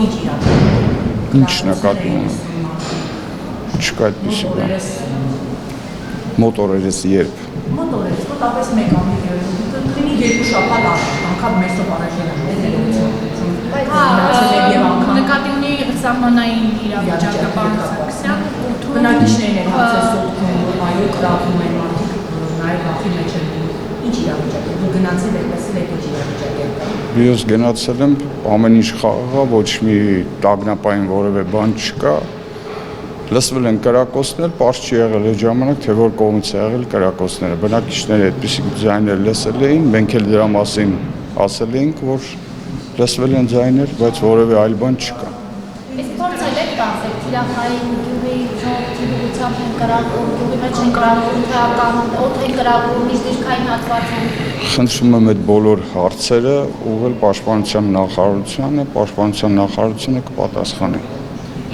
ինչ իրավիճակ։ Ինչ նկատում չկա այդպիսի բան։ Մոտորերս երբ։ Մոտորերս, մոտավորապես 1 ամիս կլինի 2 շաբաթ անգամ մեր սովորաշենը։ Նկատի ունի սահմանային իրավիճակը, պարոն Սարգսյան, բնակիչներն են հարցեր սոտքում, որ այո կրակում են մարդիկ, նաև վախի մեջ են։ Ինչ իրավիճակ է, դու գնացել եք, տեսել եք ինչ իրավիճակ է։ Ես գնացել եմ, ամեն ինչ խաղաղ է, ոչ մի տագնապային որևէ բան չկա։ Լսվել են կրակոցներ, պարզ չի եղել այդ ժամանակ, թե որ կողմից է եղել կրակոցները։ Բնակիչները այդպիսի ձայներ լսել էին, մենք էլ դրա մասին ասել էինք, որ լսվել են ձայներ, բայց որևէ այլ բան չկա։ Իսկ փորձել եք տասել թիրախային գյուղի թիրախությամբ են կրակում, գյուղի մեջ են կրակում, թեական օդ են կրակում, դիրքային հատվածում։ Խնդրում եմ այդ բոլոր հարցերը ուղղել Պաշտպանության նախարարությանը, Պաշտպանության նախարարությունը կպատասխանի։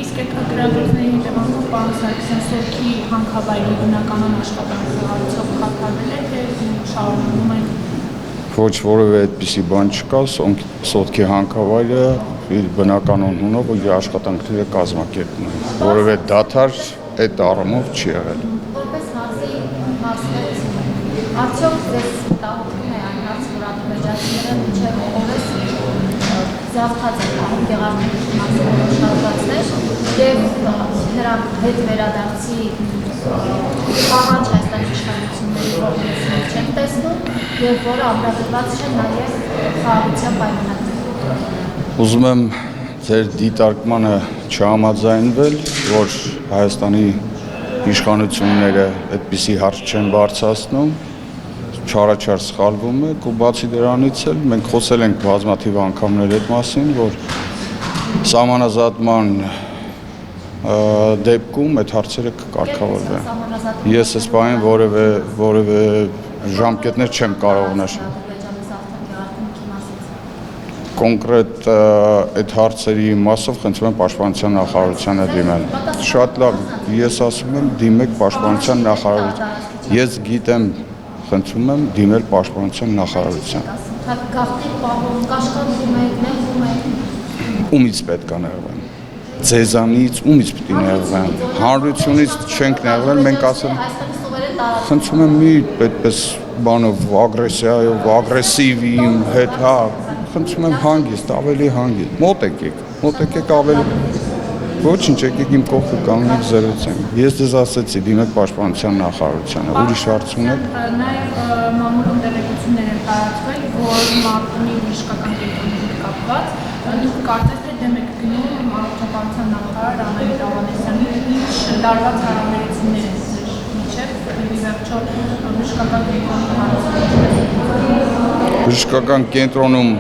իսկ այդ գրագրությունների հետևանքով պարոն Սարգսյան սորքի հանքավայրի բնականon աշխատանքը հարցով խաթարվել է, թե շարունակում են։ Ոչ որևէ այդպիսի բան չկա, սոտքի հանքավայրը իր բնականon ունով ու իր աշխատանքները կազմակերպում է։ Որևէ դադար այդ առումով չի եղել։ Որպես հարցի հարցնեցին, արդյոք ձեզ տաղտում է այն հարց, որ ադրբեջանցիները մինչև օրս զավթած են անում գեղարդների շարժվածներ և նրանք հետ վերադարձի պահանջ Հայաստանի իշխանությունների կողմից չեն տեսնում և որը ամրագրված չէ նաև խաղաղության պայմանագրերում։ Ուզում եմ ձեր դիտարկմանը չհամաձայնվել, որ Հայաստանի իշխանությունները այդպիսի հարց չեն բարձրացնում, չարաչար սխալվում եք ու բացի դրանից էլ մենք խոսել ենք բազմաթիվ անգամներ այդ մասին, որ սահմանազատման դեպքում այդ հարցերը կկարգավորվեն։ Ես այս բանին որևէ ժամկետներ չեմ կարող նշել։ Կոնկրետ այդ հարցերի մասով խնդրում եմ Պաշտպանության նախարարությանը դիմել։ Շատ լավ, ես ասում եմ դիմեք Պաշտպանության նախարարության։ Ես գիտեմ, խնդրում եմ դիմել Պաշտպանության նախարարության։ Գաղտնի պահում, կաշկանդում եք, նեղվում եք։ Ումից պետք է նեղվեն։ Ձեզանից ումից պետք է նեղվեն։ Հանրությունից չենք նեղվել, մենք ասել խնդրում եմ մի այդպես բանով ագրեսիայով, ագրեսիվ իմ հետ, հա, խնդրում եմ հանգիստ, ավելի հանգիստ։ Մոտ եկեք ավելի։ Ոչինչ, եկեք իմ կողքը կանգնեք զրուցենք։ Ես ձեզ ասեցի, դիմեք Պաշտպանության նախարարությանը, ուրիշ հարց ունեք։ Նաև մամուլում տեղեկություններ են տարածվել, որ Մարտունի բժշկական կենտրոնի կապված դուք կարծես թե դեմ եք գնում առողջապահության նախարար Անահիտ Ավանեսյանի ինչ լարված հարաբերություններ են ձեր միջև, ի վերջո բժշկական կենտրոնի հարցը։ Բժշկական կենտրոնում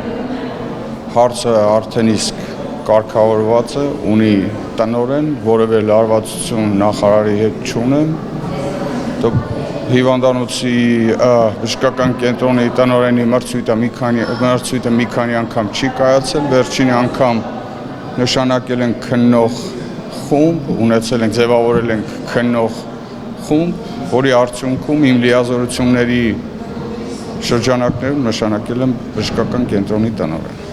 հարցը արդեն իսկ կարգավորված է, ունի տնօրեն, որևէ լարվածություն նախարարի հետ չունեմ։ Հիվանդանոցի բժշկական կենտրոնի տնօրենի մրցույթը մի քանի անգամ չի կայացել, վերջին անգամ նշանակել են քննող խումբ, ունեցել ենք, ձևավորել ենք քննող խումբ, որի արդյունքում իմ լիազորությունների շրջանակներում նշանակել եմ բժշկական կենտրոնի տնօրեն։